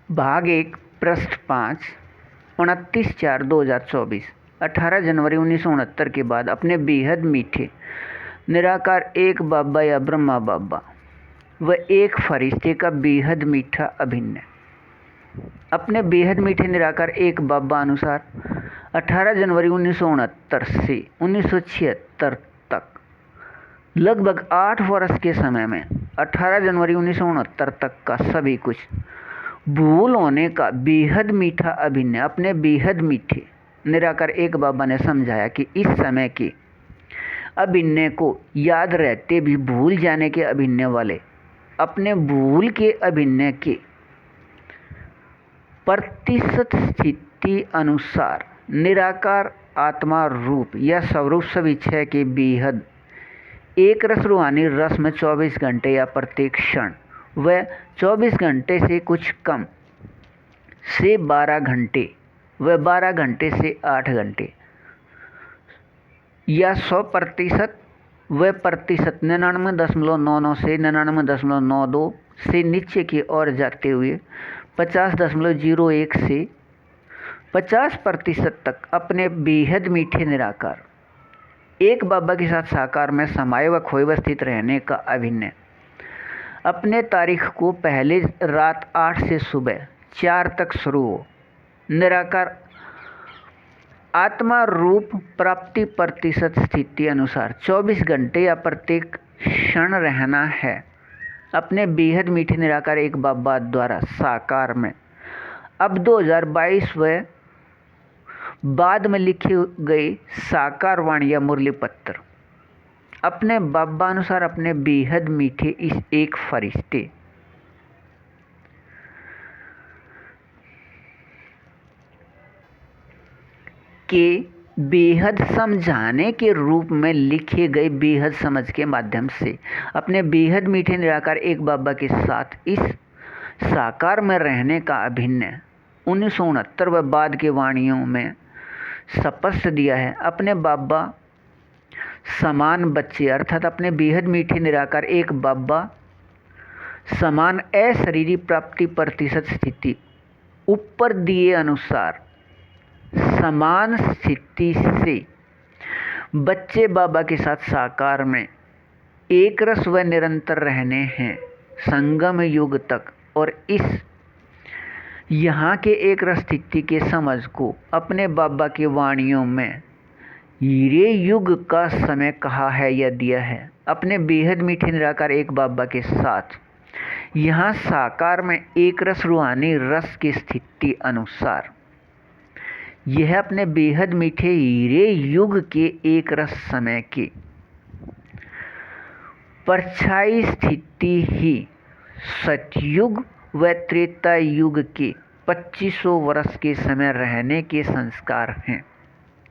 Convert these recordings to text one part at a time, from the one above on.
भाग 1 पृष्ठ 5 29/4/2024 18 जनवरी 1969 के बाद अपने बेहद मीठे निराकार एक बाबा या ब्रह्मा बाबा व एक फरिश्ते का बेहद मीठा अभिनय। अपने बेहद मीठे निराकार एक बाबा अनुसार 18 जनवरी 1969 से 1976 तक लगभग 8 वर्ष के समय में 18 जनवरी 1969 तक का सभी कुछ भूल होने का बेहद मीठा अभिनय अपने बेहद मीठे निराकार एक बाबा ने समझाया कि इस समय के अभिनय को याद रहते भी भूल जाने के अभिनय वाले अपने भूल के अभिनय के प्रतिशत स्थिति अनुसार निराकार आत्मा रूप या स्वरूप सविच्छय के बेहद एक रस रूहानी रस में 24 घंटे या प्रत्येक क्षण व 24 घंटे से कुछ कम से 12 घंटे व 12 घंटे से 8 घंटे या 100% व प्रतिशत 99.99 से 99.92 से नीचे की ओर जाते हुए 50.01 से 50% तक अपने बेहद मीठे निराकार एक बाबा के साथ साकार में समाये व खोए व स्थित रहने का अभिनय अपने तारीख को पहले रात 8 से सुबह 4 तक शुरू हो। निराकार आत्मा रूप प्राप्ति प्रतिशत स्थिति अनुसार 24 घंटे या प्रत्येक क्षण रहना है। अपने बेहद मीठे निराकार एक बाबा द्वारा साकार में अब 2022 व बाद में लिखे गए साकार वाणी या मुरली पत्र अपने बाबा अनुसार अपने बेहद मीठे इस एक फरिश्ते के बेहद समझाने के रूप में लिखे गए बेहद समझ के माध्यम से अपने बेहद मीठे निराकार एक बाबा के साथ इस साकार में रहने का अभिनय 1969 व बाद के वाणियों में स्पष्ट दिया है। अपने बाबा समान बच्चे अर्थात अपने बेहद मीठे निराकार एक बाबा समान अशरीरी प्राप्ति प्रतिशत स्थिति ऊपर दिए अनुसार समान स्थिति से बच्चे बाबा के साथ साकार में एक रस व निरंतर रहने हैं संगम युग तक और इस यहाँ के एक रस स्थिति के समझ को अपने बाबा की वाणियों में हीरे युग का समय कहा है या दिया है। अपने बेहद मीठे निराकार एक बाबा के साथ यहाँ साकार में एक रस रूहानी रस की स्थिति अनुसार यह अपने बेहद मीठे हीरे युग के एक रस समय के परछाई स्थिति ही सतयुग व त्रेता युग के 2500 वर्ष के समय रहने के संस्कार हैं।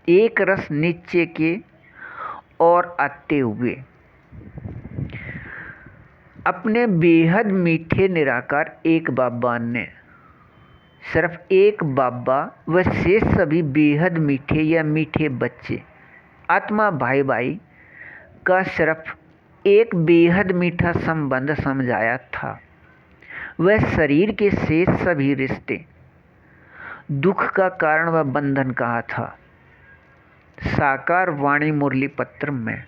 एक रस नीचे के और आते हुए अपने बेहद मीठे निराकार एक बाबा ने सिर्फ एक बाबा व शेष सभी बेहद मीठे या मीठे बच्चे आत्मा भाई भाई का सिर्फ एक बेहद मीठा संबंध समझाया था। वह शरीर के शेष सभी रिश्ते दुख का कारण व बंधन कहा था साकार वाणी मुरली पत्र में।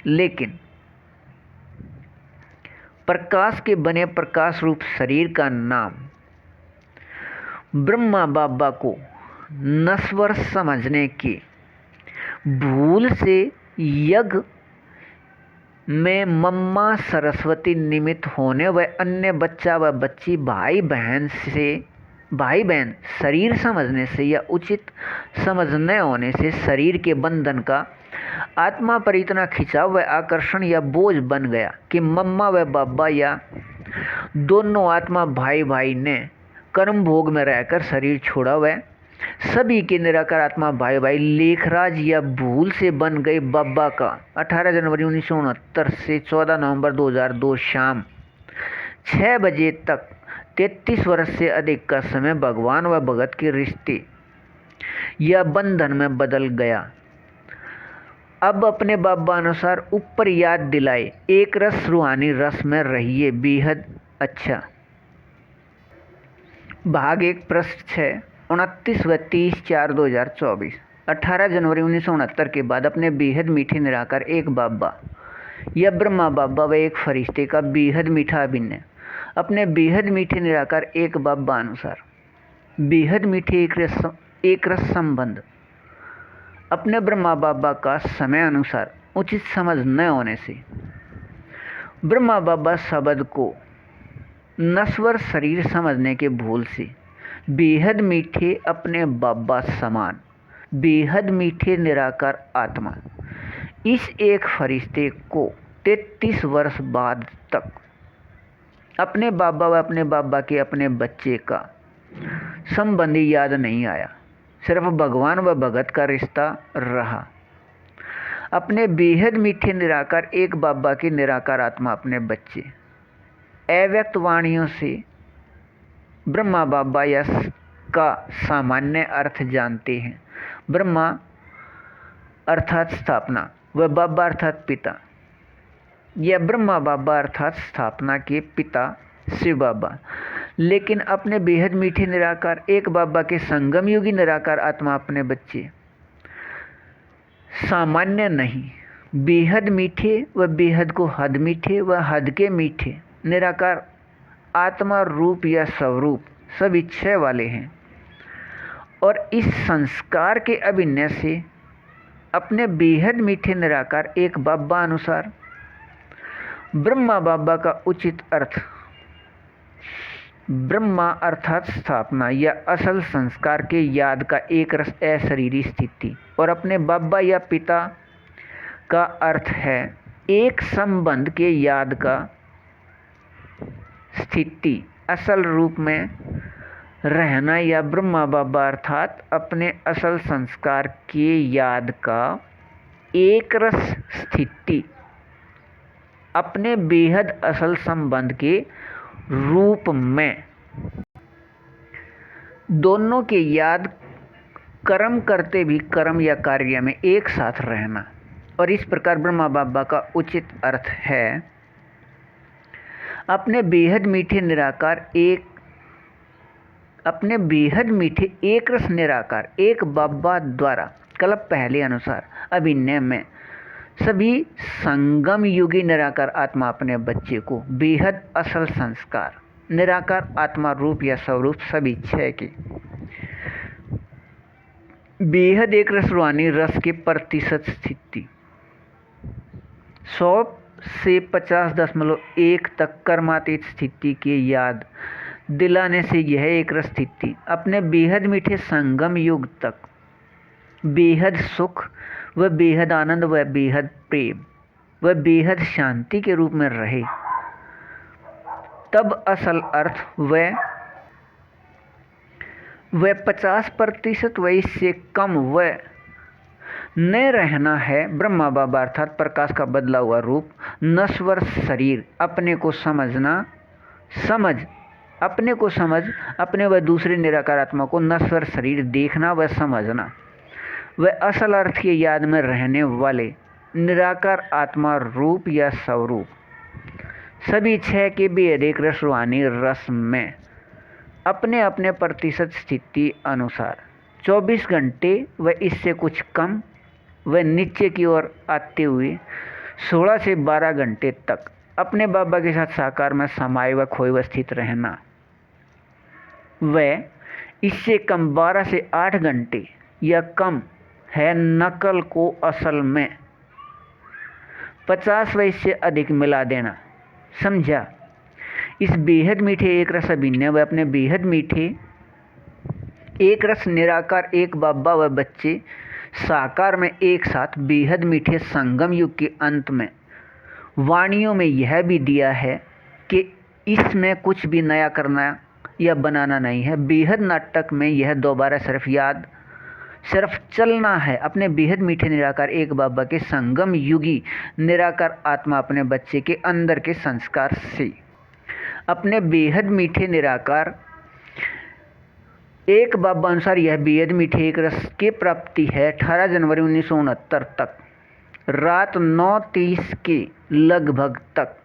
लेकिन प्रकाश के बने प्रकाश रूप शरीर का नाम ब्रह्मा बाबा को नश्वर समझने की भूल से यज्ञ में मम्मा सरस्वती निमित्त होने व अन्य बच्चा व बच्ची भाई बहन शरीर समझने से या उचित समझ न होने से शरीर के बंधन का आत्मा पर इतना खिंचाव व आकर्षण या बोझ बन गया कि मम्मा व बाबा या दोनों आत्मा भाई भाई ने कर्म भोग में रहकर शरीर छोड़ा व सभी के निराकार आत्मा भाई भाई लेखराज या भूल से बन गए बाबा का 18 जनवरी 1969 से 14 नवंबर 2002 शाम 6 बजे तक 33 वर्ष से अधिक का समय भगवान व भगत के रिश्ते या बंधन में बदल गया। अब अपने बाबा अनुसार ऊपर याद दिलाए एक रस रूहानी रस में रहिए बेहद अच्छा। भाग 1 पृष्ठ 6 29 व 30/4/2024। 18 जनवरी 1969 के बाद अपने बेहद मीठे निराकार एक बाबा या ब्रह्मा बाबा व एक फरिश्ते का बेहद मीठा अभिनय। अपने बेहद मीठे निराकार एक बाबा अनुसार बेहद मीठे एक रस संबंध। अपने ब्रह्मा बाबा का समय अनुसार उचित समझ न होने से ब्रह्मा बाबा शब्द को नश्वर शरीर समझने के भूल से बेहद मीठे अपने बाबा समान बेहद मीठे निराकार आत्मा इस एक फरिश्ते को 33 वर्ष बाद तक अपने बाबा व अपने बाबा के अपने बच्चे का संबंधी याद नहीं आया, सिर्फ भगवान व भगत का रिश्ता रहा। अपने बेहद मीठे निराकार एक बाबा की निराकार आत्मा अपने बच्चे अव्यक्त वाणियों से ब्रह्मा बाबा यश का सामान्य अर्थ जानते हैं। ब्रह्मा अर्थात स्थापना व बाबा अर्थात पिता, या ब्रह्मा बाबा अर्थात स्थापना के पिता शिव बाबा। लेकिन अपने बेहद मीठे निराकार एक बाबा के संगम युगी निराकार आत्मा अपने बच्चे सामान्य नहीं, बेहद मीठे व बेहद को हद मीठे व हद के मीठे निराकार आत्मा रूप या स्वरूप सब इच्छा वाले हैं। और इस संस्कार के अभिनय से अपने बेहद मीठे निराकार एक बाबा अनुसार ब्रह्मा बाबा का उचित अर्थ ब्रह्मा अर्थात स्थापना या असल संस्कार के याद का एक रस अशरीरी स्थिति और अपने बाबा या पिता का अर्थ है एक संबंध के याद का स्थिति असल रूप में रहना या ब्रह्मा बाबा अर्थात अपने असल संस्कार के याद का एक रस स्थिति अपने बेहद असल संबंध के रूप में दोनों के याद कर्म करते भी कर्म या कार्य में एक साथ रहना। और इस प्रकार ब्रह्मा बाबा का उचित अर्थ है अपने बेहद मीठे एक रस निराकार एक बाबा द्वारा कल्प पहले अनुसार अभिनय में सभी संगम युगी निराकार आत्मा अपने बच्चे को बेहद असल संस्कार निराकार आत्मा रूप या स्वरूप सभी छह के बेहद एक रस रूहानी रस के प्रतिशत स्थिति 100 से 50.1 तक कर्मातीत स्थिति के याद दिलाने से यह एक रस स्थिति अपने बेहद मीठे संगम युग तक बेहद सुख व बेहद आनंद व बेहद प्रेम व बेहद शांति के रूप में रहे। तब असल अर्थ वह 50% व इससे कम व न रहना है। ब्रह्मा बाबा अर्थात प्रकाश का बदला हुआ रूप नश्वर शरीर अपने को समझ अपने व दूसरे निराकार आत्मा को नश्वर शरीर देखना व समझना व असल अर्थ के याद में रहने वाले निराकार आत्मा रूप या स्वरूप सभी छह के बेहद एक रस रूहानी रस में अपने अपने प्रतिशत स्थिति अनुसार 24 घंटे व इससे कुछ कम व नीचे की ओर आते हुए 16 से 12 घंटे तक अपने बाबा के साथ साकार में समाये व खोए व स्थित रहना व इससे कम 12 से 8 घंटे या कम है नकल को असल में 50 व इससे अधिक मिला देना। समझा? इस बेहद मीठे एक रस अभिनय व अपने बेहद मीठे एक रस निराकार एक बाबा व बच्चे साकार में एक साथ बेहद मीठे संगम युग के अंत में वाणियों में यह भी दिया है कि इसमें कुछ भी नया करना या बनाना नहीं है। बेहद नाटक में यह दोबारा सिर्फ चलना है अपने बेहद मीठे निराकार एक बाबा के संगम युगी निराकार आत्मा अपने बच्चे के अंदर के संस्कार से अपने बेहद मीठे निराकार एक बाबा अनुसार यह बेहद मीठे एक रस की प्राप्ति है 18 जनवरी 1969 तक रात 9:30 के लगभग तक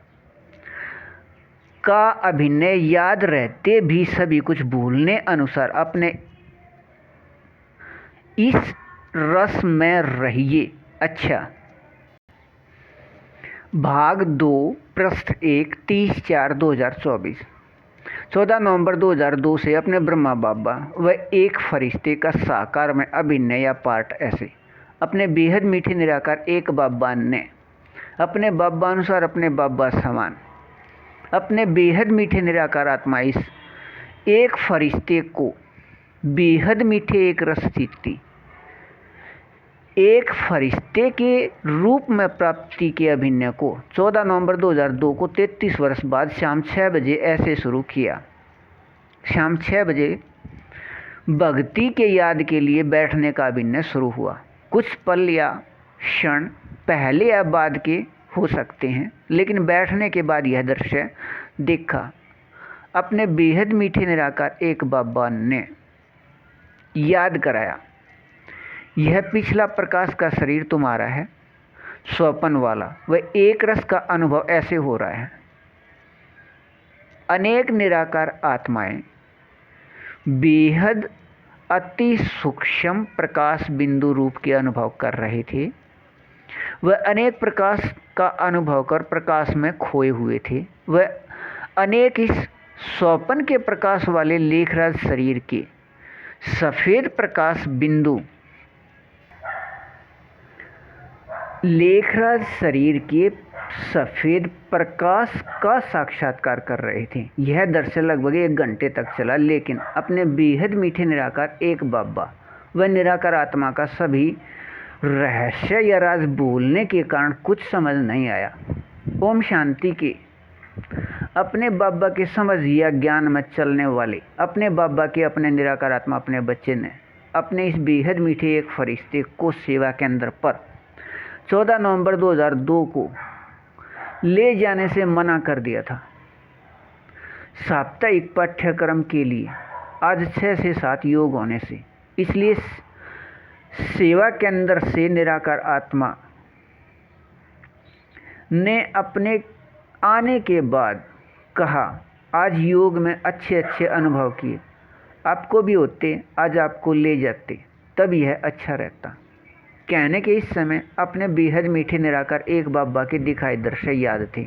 का अभिनय याद रहते भी सभी कुछ भूलने अनुसार अपने इस रस में रहिए। अच्छा, भाग 2 पृष्ठ 1 30/4/2024। 14 नवंबर 2002 से अपने ब्रह्मा बाबा व एक फरिश्ते का साकार में अभिनय या पार्ट ऐसे। अपने बेहद मीठे निराकार एक बाबा ने अपने बाबा अनुसार अपने बाबा समान अपने बेहद मीठे निराकार आत्मा इस एक फरिश्ते को बेहद मीठे एक रस स्थिति एक फरिश्ते के रूप में प्राप्ति के अभिनय को 14 नवंबर 2002 को 33 वर्ष बाद शाम 6 बजे ऐसे शुरू किया। शाम 6 बजे भक्ति के याद के लिए बैठने का अभिनय शुरू हुआ। कुछ पल या क्षण पहले या बाद के हो सकते हैं, लेकिन बैठने के बाद यह दृश्य देखा। अपने बेहद मीठे निराकार एक बाबा ने याद कराया, यह पिछला प्रकाश का शरीर तुम्हारा है, स्वपन वाला वह एक रस का अनुभव ऐसे हो रहा है। अनेक निराकार आत्माएं बेहद अति सूक्ष्म प्रकाश बिंदु रूप के अनुभव कर रहे थे। वह अनेक प्रकाश का अनुभव कर प्रकाश में खोए हुए थे। वह अनेक इस स्वपन के प्रकाश वाले लेखराज शरीर के सफेद प्रकाश बिंदु लेखराज शरीर के सफेद प्रकाश का साक्षात्कार कर रहे थे। यह दृश्य लगभग 1 घंटे तक चला, लेकिन अपने बेहद मीठे निराकार एक बाबा व निराकार आत्मा का सभी रहस्य या राज बोलने के कारण कुछ समझ नहीं आया। ओम शांति के अपने बाबा के समझ या ज्ञान में चलने वाले अपने बाबा के अपने निराकार आत्मा अपने बच्चे ने अपने इस बेहद मीठे एक फरिश्ते को सेवा केंद्र पर 14 नवंबर 2002 को ले जाने से मना कर दिया था। साप्ताहिक पाठ्यक्रम के लिए आज 6 से 7 योग होने से, इसलिए सेवा केंद्र से निराकार आत्मा ने अपने आने के बाद कहा, आज योग में अच्छे अच्छे अनुभव किए, आपको भी होते, आज आपको ले जाते, तब यह अच्छा रहता। कहने के इस समय अपने बेहद मीठे निराकार एक बाबा के दिखाए दृश्य याद थे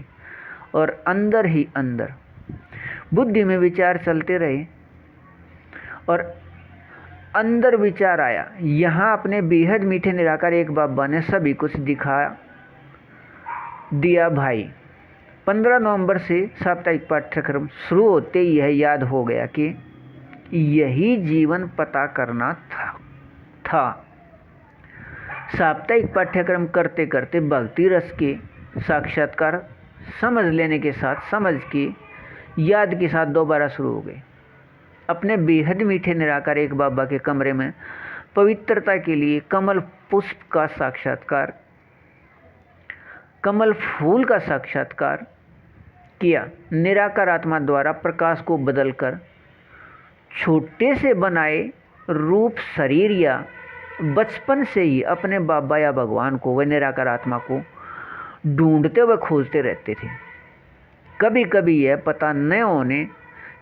और अंदर ही अंदर बुद्धि में विचार चलते रहे और अंदर विचार आया, यहाँ अपने बेहद मीठे निराकार एक बाबा ने सभी कुछ दिखा दिया भाई। 15 नवंबर से साप्ताहिक पाठ्यक्रम शुरू होते ही यह याद हो गया कि यही जीवन पता करना था। साप्ताहिक पाठ्यक्रम करते करते भक्ति रस के साक्षात्कार समझ लेने के साथ समझ के याद के साथ दोबारा शुरू हो गए। अपने बेहद मीठे निराकार एक बाबा के कमरे में पवित्रता के लिए कमल पुष्प का साक्षात्कार, कमल फूल का साक्षात्कार किया। निराकार आत्मा द्वारा प्रकाश को बदलकर छोटे से बनाए रूप शरीर या बचपन से ही अपने बाबा या भगवान को व निराकार आत्मा को ढूंढते व खोजते रहते थे। कभी कभी यह पता न होने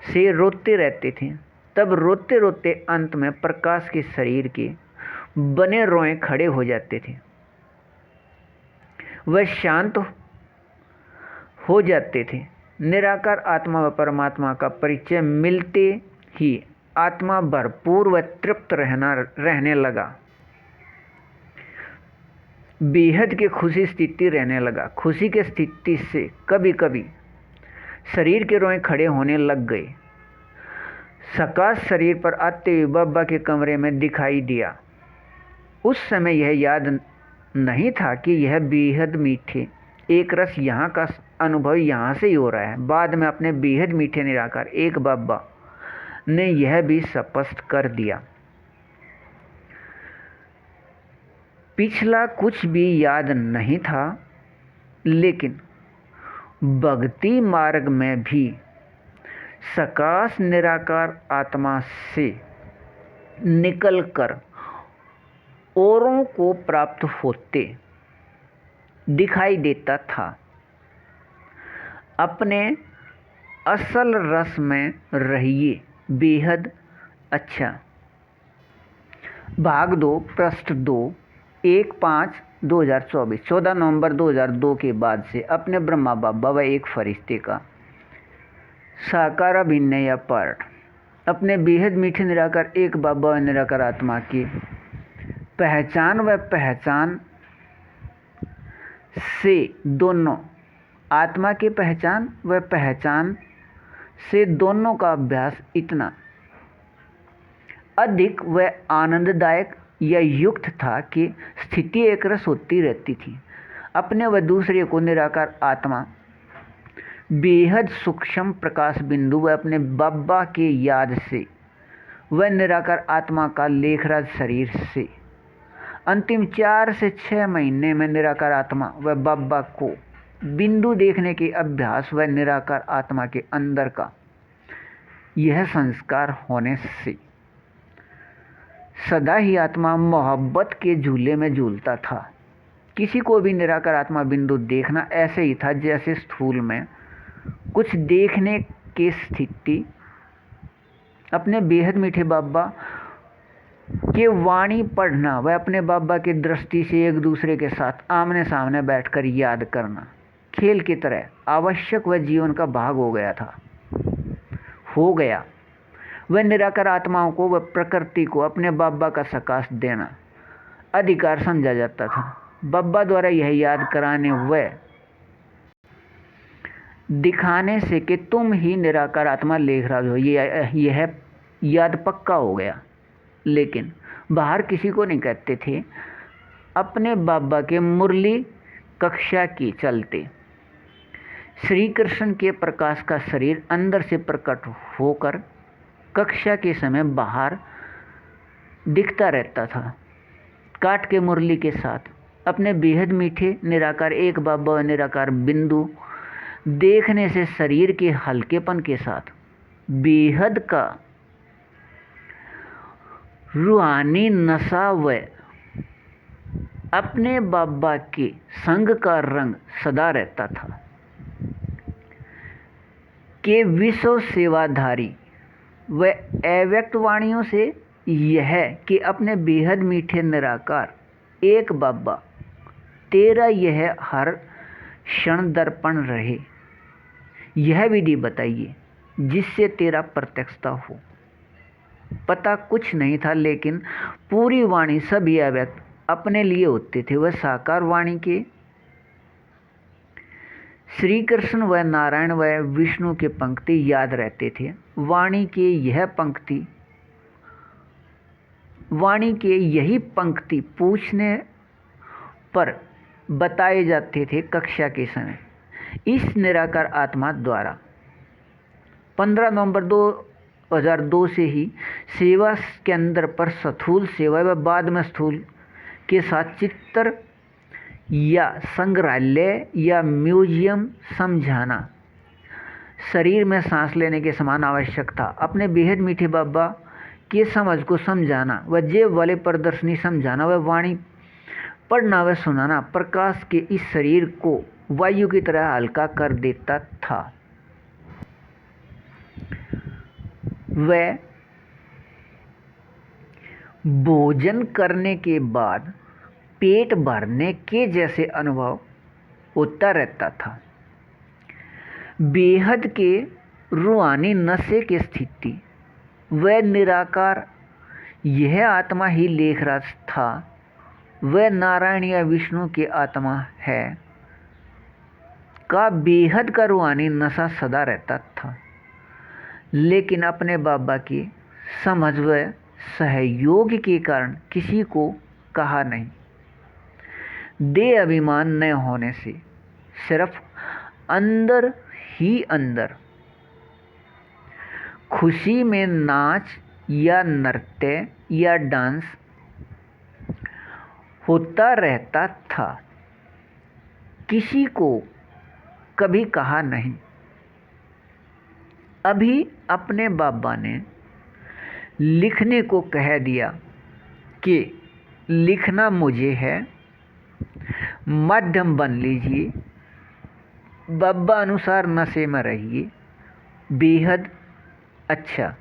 से रोते रहते थे। तब रोते रोते अंत में प्रकाश के शरीर के बने रोए खड़े हो जाते थे। वह शांत हो जाते थे। निराकार आत्मा व परमात्मा का परिचय मिलते ही आत्मा भरपूर व तृप्त रहने लगा। बेहद के खुशी स्थिति रहने लगा। खुशी के स्थिति से कभी कभी शरीर के रोए खड़े होने लग गए। सकाश शरीर पर आते हुए बाबा के कमरे में दिखाई दिया। उस समय यह याद नहीं था कि यह बेहद मीठे एक रस यहाँ का अनुभव यहाँ से ही हो रहा है। बाद में अपने बेहद मीठे निराकार एक बाबा ने यह भी स्पष्ट कर दिया। पिछला कुछ भी याद नहीं था, लेकिन भक्ति मार्ग में भी सकाश निराकार आत्मा से निकलकर औरों को प्राप्त होते दिखाई देता था। अपने असल रस में रहिए बेहद अच्छा। भाग 2 पृष्ठ 2 1/5/2024 14 नवंबर 2002 के बाद से अपने ब्रह्मा बाबा व एक फरिश्ते का साकार अभिनय या पार्ट अपने बेहद मीठे निराकार एक बाबा व निराकार आत्मा की पहचान व पहचान से दोनों आत्मा की पहचान व पहचान से दोनों का अभ्यास इतना अधिक व आनंददायक या युक्त था कि स्थिति एक रस होती रहती थी। अपने व दूसरे को निराकार आत्मा बेहद सूक्ष्म प्रकाश बिंदु व अपने बाबा के याद से व निराकार आत्मा का लेखराज शरीर से अंतिम 4 से 6 महीने में निराकार आत्मा व बाबा को बिंदु देखने के अभ्यास व निराकार आत्मा के अंदर का यह संस्कार होने से सदा ही आत्मा मोहब्बत के झूले में झूलता था। किसी को भी निराकार आत्मा बिंदु देखना ऐसे ही था जैसे स्थूल में कुछ देखने की स्थिति अपने बेहद मीठे बाबा के वाणी पढ़ना व अपने बाबा की दृष्टि से एक दूसरे के साथ आमने सामने बैठकर याद करना खेल की तरह आवश्यक व जीवन का भाग हो गया। वह निराकार आत्माओं को व प्रकृति को अपने बाबा का सकाश देना अधिकार समझा जाता था। बाबा द्वारा यह याद कराने व दिखाने से कि तुम ही निराकार आत्मा लेखराज हो, यह याद पक्का हो गया। लेकिन बाहर किसी को नहीं कहते थे। अपने बाबा के मुरली कक्षा की चलते श्री कृष्ण के प्रकाश का शरीर अंदर से प्रकट होकर कक्षा के समय बाहर दिखता रहता था। काट के मुरली के साथ अपने बेहद मीठे निराकार एक बाबा व निराकार बिंदु देखने से शरीर के हल्केपन के साथ बेहद का रूहानी नशा व अपने बाबा के संग का रंग सदा रहता था कि विश्व सेवाधारी व अव्यक्त वाणियों से यह कि अपने बेहद मीठे निराकार एक बाबा तेरा यह हर क्षण दर्पण रहे, यह विधि बताइए जिससे तेरा प्रत्यक्षता हो। पता कुछ नहीं था, लेकिन पूरी वाणी सभी अव्यक्त अपने लिए होते थे। वह साकार वाणी के श्री कृष्ण व नारायण व विष्णु के पंक्ति याद रहते थे। वाणी के यही पंक्ति पूछने पर बताए जाते थे कक्षा के समय। इस निराकार आत्मा द्वारा 15 नवंबर 2002 से ही सेवा केंद्र पर स्थूल सेवा व बाद में स्थूल के साथ चित्र या संग्रहालय या म्यूजियम समझाना शरीर में सांस लेने के समान आवश्यक था। अपने बेहद मीठे बाबा के समझ को समझाना व जेब वाले प्रदर्शनी समझाना व वाणी पढ़ना व सुनाना प्रकाश के इस शरीर को वायु की तरह हल्का कर देता था। वह भोजन करने के बाद पेट भरने के जैसे अनुभव होता रहता था। बेहद के रूहानी नशे की स्थिति वह निराकार यह आत्मा ही लेखराज था। वह नारायण या विष्णु की आत्मा है का बेहद का रूहानी नशा सदा रहता था। लेकिन अपने बाबा की समझ व सहयोग के कारण किसी को कहा नहीं। दे अभिमान न होने से सिर्फ अंदर ही अंदर खुशी में नाच या नृत्य या डांस होता रहता था। किसी को कभी कहा नहीं। अभी अपने बाबा ने लिखने को कह दिया कि लिखना मुझे है, माध्यम बन लीजिए, बाबा अनुसार नशे में रहिए बेहद अच्छा